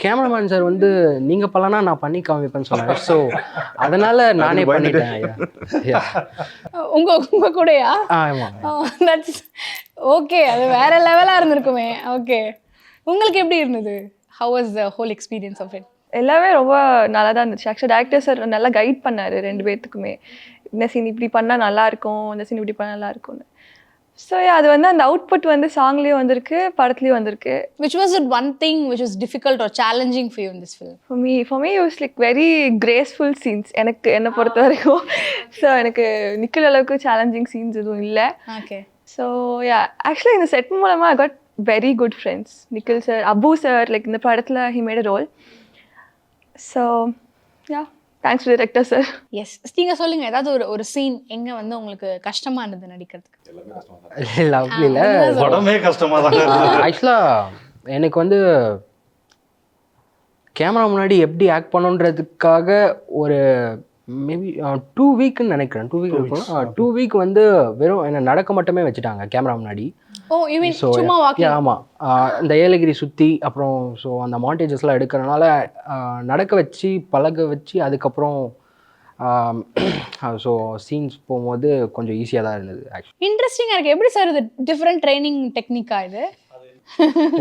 கேமராமேன் சார் வந்து நீங்கள் பண்ணலன்னா நான் பண்ணி காமிப்பேன்னு சொன்னாங்க. ஸோ அதனால் நானே பண்ணிட்டேன். உங்கள் கூடயா? ஆமாம். தட்ஸ் ஓகே, அது வேற லெவலாக இருந்திருக்குமே. ஓகே, உங்களுக்கு எப்படி இருந்தது? How was the whole experience of it? எல்லாமே ரொம்ப நல்லா தான் இருந்துச்சு. ஆக்சுவலாக டேரக்டர் சார் நல்லா கைட் பண்ணார் 2 பேர்த்துக்குமே. இந்த சீன் இப்படி பண்ணால் நல்லாயிருக்கும், இந்த சீன் இப்படி பண்ணால் நல்லாயிருக்கும்னு. ஸோ அது வந்து அந்த அவுட்புட் வந்து சாங்லேயும் வந்திருக்கு, படத்துலேயும் வந்திருக்கு. Which was it one thing which was difficult or challenging for you in this film? For me it was like very graceful scenes. என்னை பொறுத்த வரைக்கும் ஸோ எனக்கு நிக்கிற அளவுக்கு சேலஞ்சிங் சீன்ஸ் எதுவும் இல்லை. ஓகே. ஸோ ஆக்சுவலி இந்த செட் மூலமாக I got very good friends. Nikhil sir, Abu sir, like இந்த படத்தில் he made a role. So thanks to director sir. Yes, நீங்கள் சொல்லுங்கள், ஏதாவது ஒரு சீன் எங்கே வந்து உங்களுக்கு கஷ்டமாக இருந்தது நடிக்கிறதுக்கு? இல்லை அப்படி இல்லை, படமே கஷ்டமாக தான். ஆக்சுவலாக எனக்கு வந்து கேமரா முன்னாடி எப்படி ஆக்ட் பண்ணணுன்றதுக்காக ஒரு மேபி 2 வீக்குன்னு நினைக்கிறேன். 2 வீக் வந்து வெறும் என்ன நடக்க மட்டுமே வச்சுட்டாங்க கேமரா முன்னாடி. ஓ, யூ மீன் சும்மா வாக்கிங்? ஆமாம், இந்த ஏலகிரி சுற்றி அப்புறம் ஸோ அந்த மாண்டேஜஸ்லாம் எடுக்கிறனால நடக்க வச்சு பழக வச்சு அதுக்கப்புறம் ஸோ சீன்ஸ் போகும்போது கொஞ்சம் ஈஸியாக தான் இருந்தது. ஆக்சுவலி இன்ட்ரெஸ்டிங்காக இருக்குது. எப்படி சார் இது டிஃப்ரெண்ட் ட்ரைனிங் டெக்னிக்கா இது?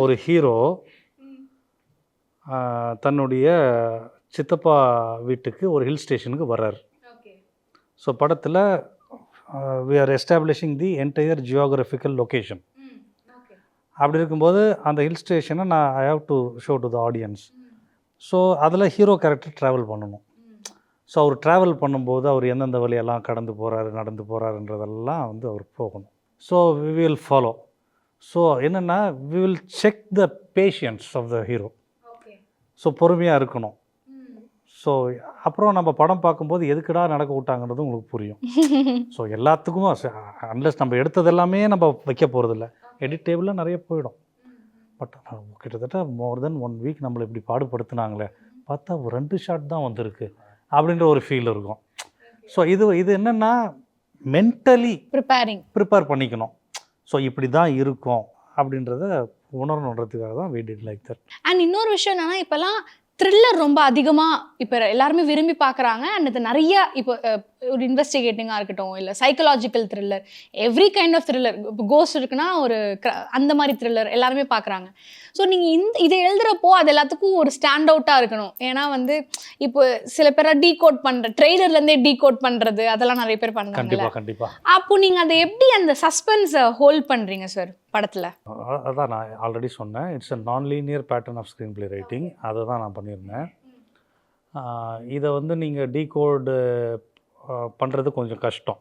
ஒரு ஹீரோ தன்னுடைய சித்தப்பா வீட்டுக்கு ஒரு ஹில் ஸ்டேஷனுக்கு வர்றார். ஸோ படத்தில் we are establishing the entire geographical location. அப்படி இருக்கும்போது அந்த ஹில் ஸ்டேஷனை I have to show to the audience. So அதில் ஹீரோ கேரக்டர் ட்ராவல் பண்ணணும். ஸோ அவர் ட்ராவல் பண்ணும்போது அவர் எந்தெந்த வழியெல்லாம் கடந்து போகிறாரு, நடந்து போகிறாருன்றதெல்லாம் வந்து அவர் போகணும். So we will follow. So என்னென்னா we will check the patience of the hero. So பொறுமையாக இருக்கணும். ஸோ அப்புறம் நம்ம படம் பார்க்கும்போது எதுக்குடா நடக்க விட்டாங்கன்றது உங்களுக்கு புரியும். ஸோ எல்லாத்துக்கும் அன்லெஸ் நம்ம எடுத்தது எல்லாமே நம்ம வைக்க போகிறதில்ல, எடிட் டேபிளில் நிறைய போயிடும். பட் கிட்டத்தட்ட மோர் தென் 1 வீக் நம்மளை இப்படி பாடுபடுத்துனாங்களே, பார்த்தா ஒரு 2 ஷாட் தான் வந்திருக்கு அப்படின்ற ஒரு ஃபீல் இருக்கும். ஸோ இது என்னென்னா மென்டலி ப்ரிப்பேர் பண்ணிக்கணும். ஸோ இப்படி தான் இருக்கும் அப்படின்றத உணரணுன்றதுக்காக தான் we did like that. And இன்னொரு விஷயம் என்னன்னா, இப்போல்லாம் த்ரில்லர் ரொம்ப அதிகமாக இப்போ எல்லாருமே விரும்பி பார்க்குறாங்க. அண்ட் இது நிறைய இப்போ ஒரு இன்வெஸ்டிகேட்டிங்காக இருக்கட்டும், இல்லை psychological thriller, every kind of thriller. இப்போ கோஸ்ட் இருக்குன்னா ஒரு அந்த மாதிரி த்ரில்லர் எல்லாருமே பார்க்குறாங்க. ஸோ நீங்கள் இதை எழுதுகிறப்போ அது எல்லாத்துக்கும் ஒரு ஸ்டாண்ட் அவுட்டாக இருக்கணும். ஏன்னா வந்து இப்போ சில பேரை டீகோட் பண்ணுற ட்ரெய்லர்லேருந்தே டீகோட் பண்ணுறது அதெல்லாம் நிறைய பேர் பண்ணுறாங்க. கண்டிப்பாக. அப்போ நீங்கள் அதை எப்படி அந்த சஸ்பென்ஸை ஹோல்ட் பண்ணுறீங்க சார் படத்தில்? அதான் நான் ஆல்ரெடி சொன்னேன், it's a non linear pattern of screen play writing. அதை தான் நான் பண்ணியிருந்தேன். இதை வந்து நீங்கள் டீகோடு பண்ணுறது கொஞ்சம் கஷ்டம்.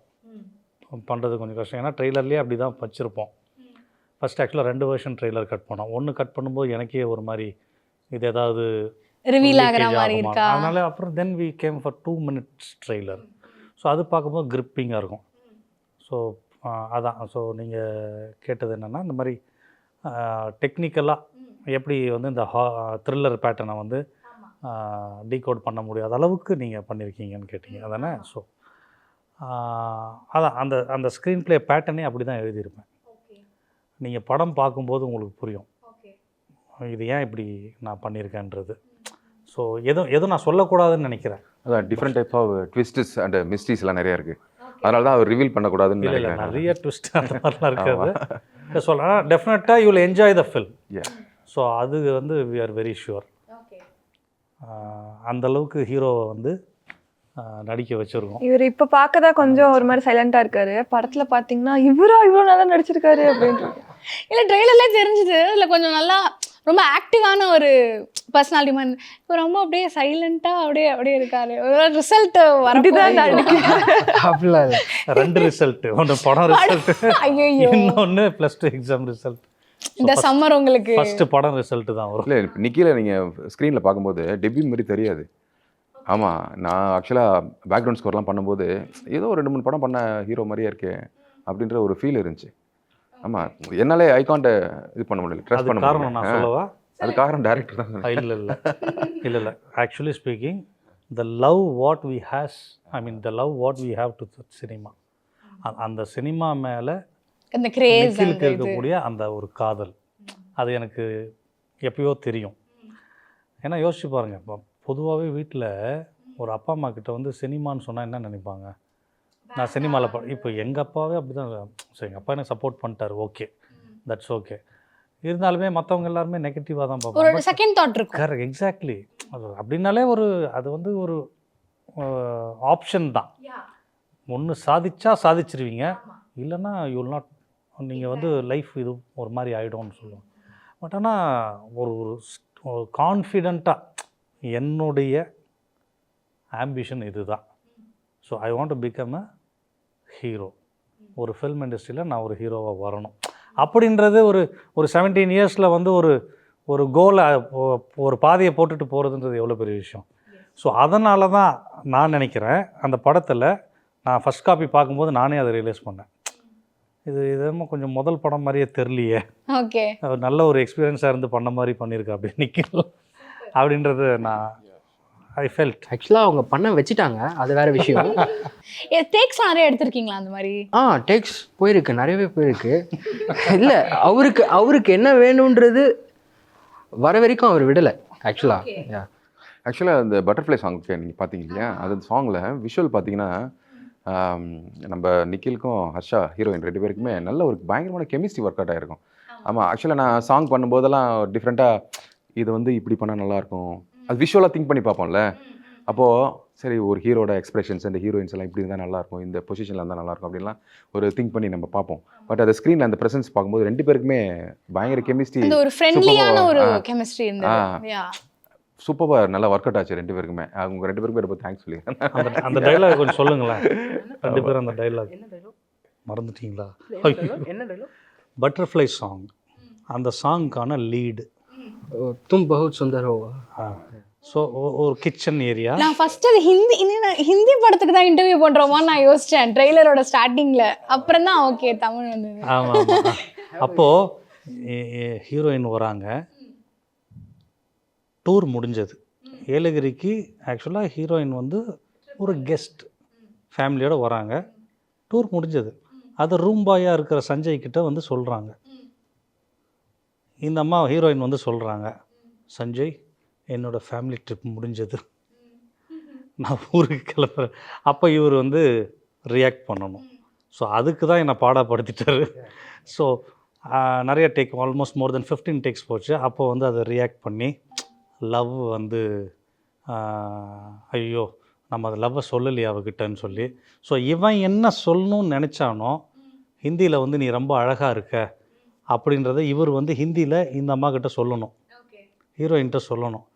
ஏன்னா ட்ரெய்லர்லேயே அப்படி தான் வச்சுருப்போம். ஃபஸ்ட் ஆக்சுவலாக 2 வெர்ஷன் ட்ரெய்லர் கட் பண்ணோம். ஒன்று கட் பண்ணும்போது எனக்கே ஒரு மாதிரி இது ஏதாவது ரிவீல் ஆகிற மாதிரி இருக்கா, அதனால அப்புறம் then we came for 2 minutes trailer. So அது பார்க்கும்போது கிரிப்பிங்காக இருக்கும். ஸோ அதான். ஸோ நீங்கள் கேட்டது என்னென்னா, இந்த மாதிரி டெக்னிக்கலாக எப்படி வந்து இந்த த்ரில்லர் பேட்டர்னை வந்து டீகோட் பண்ண முடியாத அளவுக்கு நீங்கள் பண்ணியிருக்கீங்கன்னு கேட்டிங்க அதானே? ஸோ அதான் அந்த ஸ்க்ரீன் ப்ளே பேட்டர்னே அப்படி தான் எழுதியிருப்பேன். நீங்கள் படம் பார்க்கும்போது உங்களுக்கு புரியும் இது ஏன் இப்படி நான் பண்ணியிருக்கேன்றது. ஸோ எதுவும் நான் சொல்லக்கூடாதுன்னு நினைக்கிறேன். அதான் different type of twists and mysteries எல்லாம் நிறைய இருக்குது. அதனால தான் அவர் ரிவீல் பண்ணக்கூடாதுன்னு நினைக்கிறேன். நிறைய ட்விஸ்ட் அந்த மாதிரிலாம் இருக்காது. சொல்லலாம் டெஃபினட்டாக you will enjoy the film. So அது வந்து வி ஆர் வெரி ஷுவர். அந்தளவுக்கு ஹீரோவை வந்து நடிக்க வச்சுருக்கோம். இவர் இப்போ பார்க்க தான் கொஞ்சம் ஒரு மாதிரி சைலண்டாக இருக்காரு. படத்தில் பார்த்தீங்கன்னா இவ்வளோ நல்லா நடிச்சிருக்காரு அப்படின்ட்டு. இல்லை ட்ரெய்லர்லேயே தெரிஞ்சுது, இல்லை கொஞ்சம் நல்லா ரொம்ப ஆக்டிவான ஒரு பர்சனாலிட்டி மாதிரி. இப்போ ரொம்ப அப்படியே சைலண்ட்டாக அப்படியே இருக்காரு. ஒரு ரிசல்ட் வரதான் அப்படிலாம் 2 ரிசல்ட், ஒன்று படம் ரிசல்ட், இன்னொன்று +2 எக்ஸாம் ரிசல்ட். இந்த சம்மர் உங்களுக்கு ஃபஸ்ட்டு படம் ரிசல்ட் தான் வரும். இல்லை நிக்கில நீங்கள் ஸ்க்ரீனில் பார்க்கும்போது டெபியூ மாதிரி தெரியாது. ஆமாம், நான் ஆக்சுவலாக பேக்ரவுண்ட் ஸ்கோர்லாம் பண்ணும்போது ஏதோ 2-3 படம் பண்ண ஹீரோ மாதிரியே இருக்கே அப்படின்ற ஒரு ஃபீல் இருந்துச்சு. ஆமாம், என்னாலே ஐகான்ட்டை இது பண்ண முடியல, ட்ரஸ்ட் பண்ண காரணம் நான் சொல்லவா? அது காரணம் டேரக்டர் தான். இல்லை actually speaking the love what we has the love what we have to cinema, அந்த சினிமா மேலே அந்த கிரேஸ் இருக்கக்கூடிய அந்த ஒரு காதல், அது எனக்கு எப்பயோ தெரியும். ஏன்னா யோசிச்சு பாருங்கள், இப்போ பொதுவாகவே வீட்டில் ஒரு அப்பா அம்மா கிட்ட வந்து சினிமான்னு சொன்னால் என்ன நினைப்பாங்க? நான் சினிமாவில் இப்போ எங்கள் அப்பாவே அப்படி தான். ஸோ எங்கள் அப்பா எனக்கு சப்போர்ட் பண்ணிட்டார், ஓகே, தட்ஸ் ஓகே. இருந்தாலுமே மற்றவங்க எல்லாருமே நெகட்டிவாக தான் பார்ப்பாங்க. ஒரு செகண்ட் தாட் இருக்கும். Correct, exactly. அது அப்படின்னாலே அது வந்து ஒரு ஆப்ஷன் தான். ஒன்று சாதிச்சிருவீங்க, இல்லைன்னா யூ வில் நாட், நீங்கள் வந்து லைஃப் இது ஒரு மாதிரி ஆகிடும்னு சொல்லுவோம். பட் ஆனால் ஒரு கான்ஃபிடெண்ட்டாக என்னுடைய ஆம்பிஷன் இது தான். So I want to become a hero. ஒரு ஃபில்ம் இண்டஸ்ட்ரியில் நான் ஒரு ஹீரோவாக வரணும் அப்படின்றது ஒரு 17 இயர்ஸில் வந்து ஒரு கோலை, ஒரு பாதையை போட்டுட்டு போகிறதுன்றது எவ்வளோ பெரிய விஷயம். ஸோ அதனால தான் நான் நினைக்கிறேன், அந்த படத்தில் நான் ஃபஸ்ட் காப்பி பார்க்கும்போது நானே அதை ரியலைஸ் பண்ணேன். இது கொஞ்சம் முதல் படம் மாதிரியே தெரியலையே, ஓகே, நல்ல ஒரு எக்ஸ்பீரியன்ஸாக இருந்து பண்ண மாதிரி பண்ணியிருக்கேன் அப்படி நிற்கல அப்படின்றது நான் ஐ ஃபெல்ட். ஆக்சுவலாக அவங்க பண்ண வச்சுட்டாங்க, அது வேறு விஷயம். டேக்ஸ் நிறைய எடுத்திருக்கீங்களா அந்த மாதிரி? டேக்ஸ் போயிருக்கு, நிறையவே போயிருக்கு. இல்லை, அவருக்கு என்ன வேணுன்றது வர வரைக்கும் அவர் விடலை ஆக்சுவலாக. அந்த பட்டர்ஃப்ளை சாங் நீங்கள் பார்த்தீங்க இல்லையா, அது சாங்கில் விஷுவல் பார்த்தீங்கன்னா நம்ம நிக்கிலுக்கும் ஹர்ஷா ஹீரோயின் 2 பேருக்குமே நல்ல ஒரு பயங்கரமான கெமிஸ்ட்ரி ஒர்க் அவுட் ஆகிருக்கும். ஆமாம், ஆக்சுவலாக நான் சாங் பண்ணும்போதெல்லாம் டிஃப்ரெண்ட்டாக இது வந்து இப்படி பண்ணால் நல்லாயிருக்கும், அது விஷுவலாக திங்க் பண்ணி பார்ப்போம்ல. அப்போது சரி, ஒரு ஹீரோட எக்ஸ்பிரஷன்ஸ் அண்ட் ஹீரோயின்ஸ் எல்லாம் இப்படி இருந்தால் நல்லாயிருக்கும், இந்த பொசிஷனில் இருந்தால் நல்லாயிருக்கும் அப்படின்லாம் ஒரு திங்க் பண்ணி நம்ம பார்ப்போம். பட் அந்த ஸ்க்ரீனில் அந்த ப்ரெசன்ஸ் பார்க்கும்போது 2 பேருக்குமே பயங்கர கெமிஸ்ட்ரி, ஒரு ஃப்ரெண்ட்லியான ஒரு கெமிஸ்ட்ரி இருந்தது. சூப்பராக நல்லா ஒர்க் அவுட் ஆச்சு 2 பேருக்குமே. அவங்க 2 பேருக்குமே ரொம்ப தேங்க்ஸ் சொல்லிக்கிறேன். அந்த டைலாக் கொஞ்சம் சொல்லுங்களேன் 2 பேரும். அந்த டைலாக் மறந்துட்டீங்களா? என்ன டைலாக்? பட்டர்ஃப்ளை சாங், அந்த சாங்க்கான லீடு. தும் பகுத் சுந்தர் ஹோ. ஸோ ஒரு கிச்சன் ஏரியா. நான் ஃபர்ஸ்ட் அது ஹிந்தி படத்துக்கு தான் இன்டர்வியூ பண்ணுறோமான்னு நான் யோசித்தேன் ட்ரெய்லரோட ஸ்டார்டிங்கில். அப்புறம் தான் ஓகே தமிழ் வந்தது. ஆமாம் ஆமாம். அப்போது ஹீரோயின் வராங்க, டூர் முடிஞ்சது. ஏலகிரிக்கு ஆக்சுவலாக ஹீரோயின் வந்து ஒரு கெஸ்ட் ஃபேமிலியோடு வராங்க, டூர் முடிஞ்சது. அது ரூம் பாயாக இருக்கிற சஞ்சய் கிட்ட வந்து சொல்கிறாங்க. இந்த அம்மா ஹீரோயின் வந்து சொல்கிறாங்க, சஞ்சய் என்னோடய ஃபேமிலி ட்ரிப் முடிஞ்சது, நான் ஊருக்கு கிளம்புறேன். அப்போ இவர் வந்து ரியாக்ட் பண்ணணும். ஸோ அதுக்கு தான் என்னை பாடப்படுத்திட்டாரு. ஸோ நிறைய டேக், ஆல்மோஸ்ட் மோர் தென் 15 டேக்ஸ் போச்சு. அப்போ வந்து அதை ரியாக்ட் பண்ணி லவ் வந்து ஐயோ நம்ம அதை லவ்வை சொல்லலையே அவகிட்டன்னு சொல்லி. ஸோ இவன் என்ன சொல்லணும்னு நினச்சானோ ஹிந்தியில் வந்து நீ ரொம்ப அழகாக இருக்க அப்படின்றத இவர் வந்து ஹிந்தியில் இந்த அம்மா கிட்ட சொல்லணும், ஹீரோயின்கிட்ட சொல்லணும்.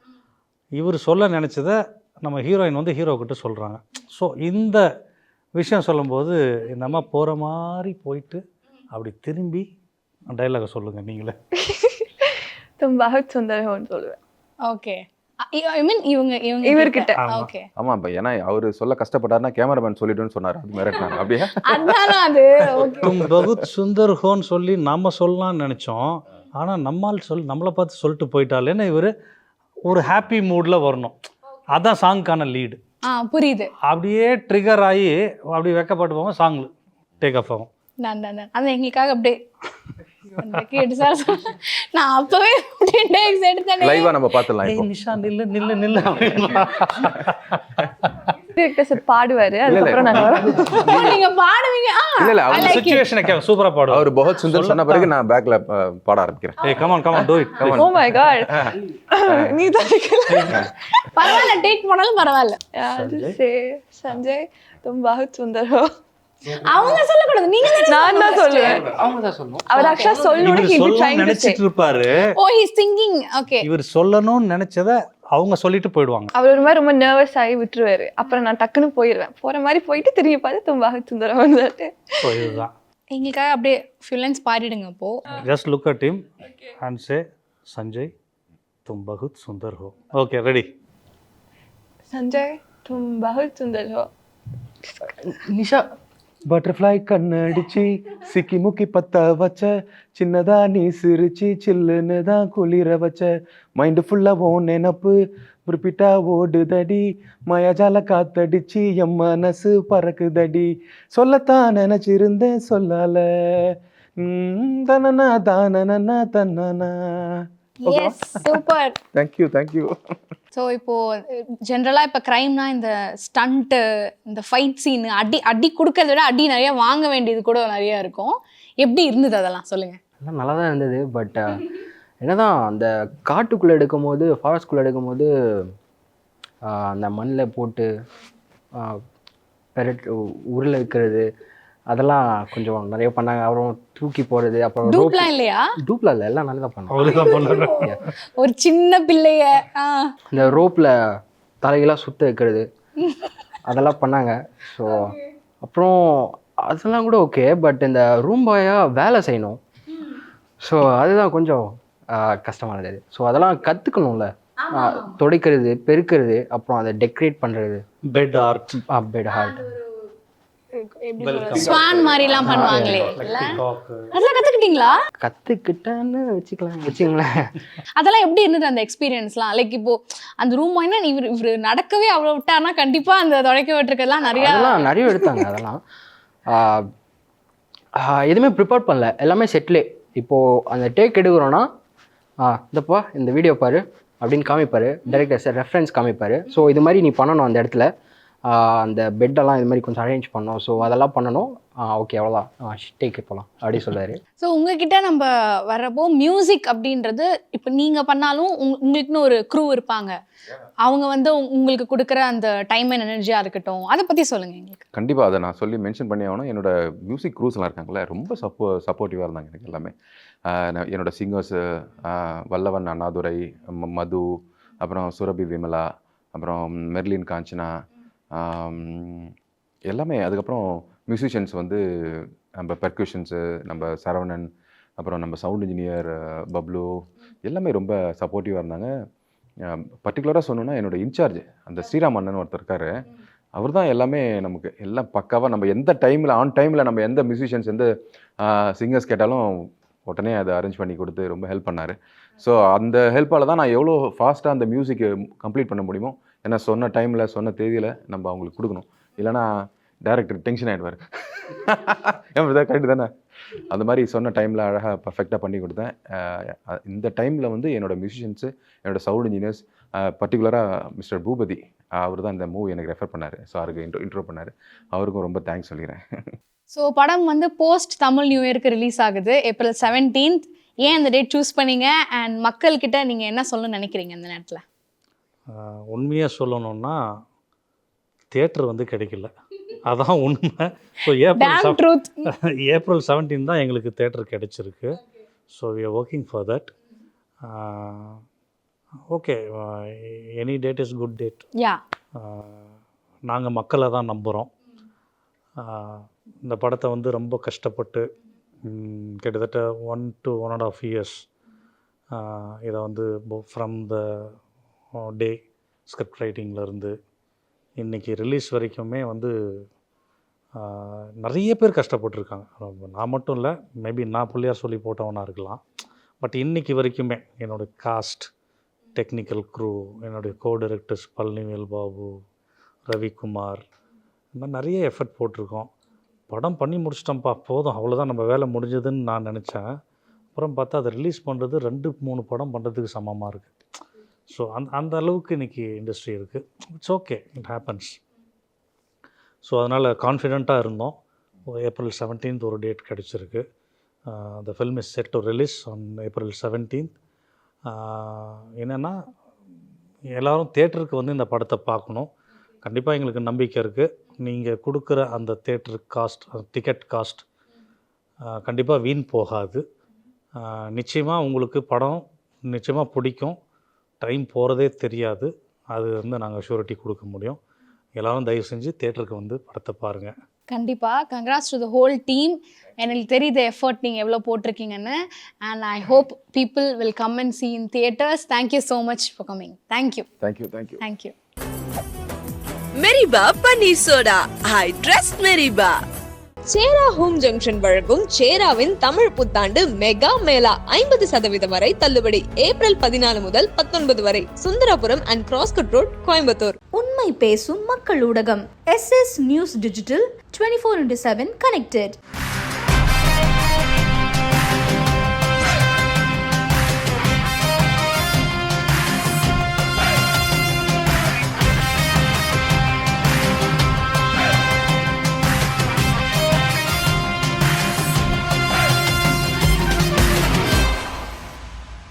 இவர் சொல்ல நினச்சதை நம்ம ஹீரோயின் வந்து ஹீரோக்கிட்ட சொல்கிறாங்க. ஸோ இந்த விஷயம் சொல்லும்போது இந்த அம்மா போகிற மாதிரி போயிட்டு அப்படி திரும்பி டைலாகை சொல்லுங்கள் நீங்களே. तुम बहुत सुंदर हो சொல்லுவேன். ஓகே, ஐ மீன் இவர்கிட்ட. ஓகே ஆமாம், இப்போ ஏன்னா அவர் சொல்ல கஷ்டப்பட்டாருன்னா கேமராமேன் சொல்லிட்டுன்னு சொன்னார், அது மிரட்டினாங்க. அப்படியே அதானா அது? ஓகே, தும் பகுத் சுந்தர் ஹோன்னு சொல்லி நம்ம சொல்லலாம்னு நினச்சோம். ஆனால் நம்மளை பார்த்து சொல்லிட்டு போயிட்டாலேன்னு இவர் ஒரு ஹாப்பி மூடில் வரணும். அதான் சாங்க்கான லீடு. புரியுது. அப்படியே ட்ரிகர் ஆகி அப்படி வெக்கப்பட்டு போவோம், சாங் டேக் ஆஃப் ஆகும். நான் அது எங்களுக்காக அப்படியே கேட்டு சார் நான் அப்பவே டேக்ஸ் எடுத்தேன். லைவா நம்ம பார்த்துடலாம். இப்போ நிஷா நில்லு நில்லு நில்லு அப்படின்னா டிரெக்டர் சார் பாடுவாரு, அதுக்கப்புறம் நாங்க நீங்க பாடுவீங்க. இல்ல இல்ல, அந்த சிச்சுவேஷனை சூப்பரா பாடுவார். அவர் பகத் சுந்தர் சொன்ன பிறகு நான் பேக்ல பாட ஆரம்பிக்கிறேன். Hey come on do it. Oh my god, நீ தான் பரவாயில்ல, டேக் பண்ணாலும் பரவாயில்ல. சஞ்சய் तुम बहुत सुंदर हो. அவங்க சொல்லக்கூடாது, நீங்க நான் தான் சொல்லுவேன். அவங்க தான் சொல்லணும். அவர் ஆக்சுவலா சொல்லணும்னு இவர் சொல்லணும்னு நினைச்சிட்டு இருப்பாரு. ஓ ஹி இஸ் திங்கிங். ஓகே, இவர் சொல்லணும்னு நினைச்சதை அவங்க சொல்லிட்டு போயிடுவாங்க. அவர் ஒரு மாதிரி ரொம்ப நர்வஸ் ஆகி விட்டுருவாரு. அப்புறம் நான் டக்குன்னு போயிடுவேன். போற மாதிரி போயிட்டு திரும்பி பார்த்து तुम बहुत सुंदर हो வந்துட்டு. ஸோ இதுதான். எங்களுக்காக அப்படியே ஃபியூலன்ஸ் பாடிடுங்க அப்போ. Just look at him and say Sanjay तुम बहुत सुंदर हो. Okay ready. சஞ்சய் तुम बहुत सुंदर हो. நிஷா பட்டர்ஃப்ளை கண்ணடிச்சு சிக்கி முக்கி பத்த வச்ச, சின்னதா நீ சிரிச்சு சில்லுன்னு தான் குளிர வச்ச, மைண்டு ஃபுல்லா ஓ நினப்பு குறிப்பிட்டா ஓடுதடி, மயஜால காத்தடிச்சு என் மனசு பறக்குதடி, சொல்லத்தான் நினைச்சிருந்தேன் சொல்லால தனனா தானனா தன்னனா. Yes, super. தேங்க்யூ. ஸோ இப்போது ஜென்ரலாக இப்போ க்ரைம்னா இந்த ஸ்டண்ட்டு, இந்த ஃபைட் சீனு, அடி கொடுக்கறத விட அடி நிறையா வாங்க வேண்டியது கூட நிறையா இருக்கும். எப்படி இருந்தது அதெல்லாம் சொல்லுங்கள். எல்லாம் நல்லா தான் இருந்தது. பட் என்னதான் அந்த காட்டுக்குள்ளே எடுக்கும்போது, ஃபாரஸ்ட்குள்ளே எடுக்கும்போது அந்த மண்ணில் போட்டு உருளை வைக்கிறது, அதெல்லாம் கொஞ்சம் நிறைய பண்ணாங்க. அப்புறம் தூக்கி போகிறது, அப்புறம் டூப்லாம் இல்லையா? டூப்லாம் இல்லை, எல்லாம் நல்லா தான் பண்ணாங்க. அவருதான் பண்ணாரு. ஒரு சின்ன பிள்ளைய இந்த ரோப்பில் தலைகளாக சுற்ற வைக்கிறது, அதெல்லாம் பண்ணாங்க. ஸோ அப்புறம் அதெல்லாம் கூட ஓகே. பட் இந்த ரூம் பாயாக வேலை செய்யணும். ஸோ அதுதான் கொஞ்சம் கஷ்டமாக இருந்தது. ஸோ அதெல்லாம் கற்றுக்கணும்ல, துடைக்கிறது, பெருக்கிறது, அப்புறம் அதை டெக்கரேட் பண்ணுறது, bed art, bed art, swan மாதிரிலாம் பண்ணுவாங்களே, அதெல்லாம் கற்றுக்கிட்டீங்களா? கற்றுக்கிட்டேன்னு வச்சுங்களேன். அதெல்லாம் எப்படி இருந்தது அந்த எக்ஸ்பீரியன்ஸ்லாம்? லைக் இப்போ அந்த ரூம் வாங்கினா இவர் நடக்கவே அவ்வளோ விட்டார்னா கண்டிப்பாக அந்த துடைக்க விட்டுருக்கெல்லாம் நிறைய எடுத்தாங்க. அதெல்லாம் எதுவுமே ப்ரிப்பேர் பண்ணல, எல்லாமே செட்லே. இப்போது அந்த டேக் எடுக்கிறோன்னா இந்தப்பா இந்த வீடியோ பாரு அப்படின்னு காமிப்பார் டைரக்டர் சார், ரெஃபரன்ஸ் காமிப்பார். ஸோ இது மாதிரி நீ பண்ணணும், அந்த இடத்துல அந்த பெட்டெல்லாம் இது மாதிரி கொஞ்சம் அரேஞ்ச் பண்ணோம். ஸோ அதெல்லாம் பண்ணணும். ஓகே அவ்வளோதான், டேக்கு போகலாம் அப்படி சொல்கிறாரு. ஸோ உங்ககிட்ட நம்ம வர்றப்போ மியூசிக் அப்படின்றது இப்போ நீங்கள் பண்ணாலும் உங்களுக்குன்னு ஒரு க்ரூ இருப்பாங்க, அவங்க வந்து உங்களுக்கு கொடுக்குற அந்த டைம் அண்ட் எனர்ஜியாக இருக்கட்டும், அதை பற்றி சொல்லுங்கள் எங்களுக்கு. கண்டிப்பாக அதை நான் சொல்லி மென்ஷன் பண்ணி ஆகணும். என்னோட மியூசிக் க்ரூஸ்லாம் இருக்காங்களே, ரொம்ப சப்போர்ட்டிவாக இருந்தாங்க எனக்கு எல்லாமே. என்னோடய சிங்கர்ஸு வல்லவன் அண்ணாதுரை, மது, அப்புறம் சுரபி விமலா, அப்புறம் மெர்லின் காஞ்சனா, எல்லாமே. அதுக்கப்புறம் மியூசிஷியன்ஸ் வந்து நம்ம பெர்குஷன்ஸு, நம்ம சரவணன், அப்புறம் நம்ம சவுண்ட் இன்ஜினியர் பப்ளு எல்லாமே ரொம்ப சப்போர்ட்டிவாக இருந்தாங்க. பர்டிகுலராக சொல்லணுன்னா என்னோடய இன்சார்ஜ் அந்த ஸ்ரீராம் அண்ணன் ஒருத்தர் இருக்கார். அவர் தான் எல்லாமே நமக்கு எல்லாம் பக்காவாக நம்ம எந்த டைமில் ஆன் டைமில் நம்ம எந்த மியூசிஷியன்ஸ் எந்த சிங்கர்ஸ் கேட்டாலும் உடனே அதை அரேஞ்ச் பண்ணி கொடுத்து ரொம்ப ஹெல்ப் பண்ணார். ஸோ அந்த ஹெல்ப்பால் தான் நான் எவ்வளோ ஃபாஸ்ட்டாக அந்த மியூசிக்கை கம்ப்ளீட் பண்ண முடியுமோ. ஏன்னா சொன்ன டைமில் சொன்ன தேதியில் நம்ம அவங்களுக்கு கொடுக்கணும். இல்லைனா டைரக்டர் டென்ஷன் ஆகிடுவார். கரெக்டு தானே? அந்த மாதிரி சொன்ன டைமில் அழகாக பர்ஃபெக்டாக பண்ணி கொடுத்தேன். இந்த டைமில் வந்து என்னோடய மியூசிஷியன்ஸு, என்னோடய சவுண்ட் இன்ஜினியர்ஸ், பர்டிகுலராக மிஸ்டர் பூபதி அவர் தான் இந்த மூவி எனக்கு ரெஃபர் பண்ணார். ஸோ அவருக்கு இன்ட்ரோ பண்ணார். அவருக்கும் ரொம்ப தேங்க்ஸ் சொல்லிடுறேன். ஸோ படம் வந்து போஸ்ட் தமிழ் நியூ இயருக்கு ரிலீஸ் ஆகுது April 17th. ஏன் அந்த டேட் சூஸ் பண்ணீங்க அண்ட் மக்கள்கிட்ட நீங்கள் என்ன சொல்லணும்னு நினைக்கிறீங்க இந்த நேரத்தில்? உண்மையாக சொல்லணும்னா தியேட்டர் வந்து கிடைக்கல, அதான் உண்மை. ஸோ April 17 தான் எங்களுக்கு தியேட்டர் கிடைச்சிருக்கு. So we are working for that. Okay, any date is good date. Ya, நாங்கள் மக்களை தான் நம்புகிறோம். இந்த படத்தை வந்து ரொம்ப கஷ்டப்பட்டு கிட்டத்தட்ட 1 to 1.5 years இதை வந்து ஃப்ரம் த டே ஸ்கிரிப்ட் ரைட்டிங்லேருந்து இன்றைக்கி ரிலீஸ் வரைக்குமே வந்து நிறைய பேர் கஷ்டப்பட்டுருக்காங்க. நான் மட்டும் இல்லை, மேபி நான் பிள்ளையார் சொல்லி போட்டவனாக இருக்கலாம். பட் இன்றைக்கி வரைக்குமே என்னோடய காஸ்ட், டெக்னிக்கல் க்ரூ, என்னுடைய கோ டைரக்டர்ஸ் பழனிவேல் பாபு, ரவிக்குமார், இந்த மாதிரி நிறைய எஃபர்ட் போட்டிருக்கோம். படம் பண்ணி முடிச்சிட்டோம்ப்பா, போதும், அவ்வளோதான் நம்ம வேலை முடிஞ்சதுன்னு நான் நினச்சேன். அப்புறம் பார்த்தா அதை ரிலீஸ் பண்ணுறது 2-3 படம் பண்ணுறதுக்கு சமமாக இருக்குது. ஸோ அந்த அளவுக்கு இன்றைக்கி இண்டஸ்ட்ரி இருக்குது. It's okay, it happens. So அதனால் கான்ஃபிடெண்ட்டாக இருந்தோம். April 17th ஒரு டேட் கிடச்சிருக்கு. The film is set to release on April 17th. என்னென்னா எல்லோரும் தேட்டருக்கு வந்து இந்த படத்தை பார்க்கணும். கண்டிப்பாக எங்களுக்கு நம்பிக்கை இருக்குது. நீங்கள் கொடுக்குற அந்த தேட்டர் காஸ்ட், டிக்கெட் காஸ்ட் கண்டிப்பாக வீண் போகாது. நிச்சயமாக உங்களுக்கு படம் நிச்சயமாக பிடிக்கும். டைம் போகிறதே தெரியாது. அது வந்து நாங்கள் ஷூரிட்டி கொடுக்க முடியும். எல்லோரும் தயவு செஞ்சு தேட்டருக்கு வந்து படத்தை பாருங்கள். கண்டிப்பாக. Congrats to the whole team. எனக்கு தெரியுது எஃபர்ட் நீங்கள் எவ்வளோ போட்டிருக்கீங்கன்னு. And I hope people will come and see in theatres. Thank you so much for coming. Thank you. Thank you. Meriba பன்னீர் soda, I trust Meriba. Chera home junction வழங்கும் சேராவின் தமிழ் புத்தாண்டு mega Mela 50% வரை தள்ளுபடி. April 14 முதல் 19 வரை, Sundarapuram and cross cut road, Coimbatore. உண்மை பேசும் மக்கள் ஊடகம் SS News Digital 24/7 connected.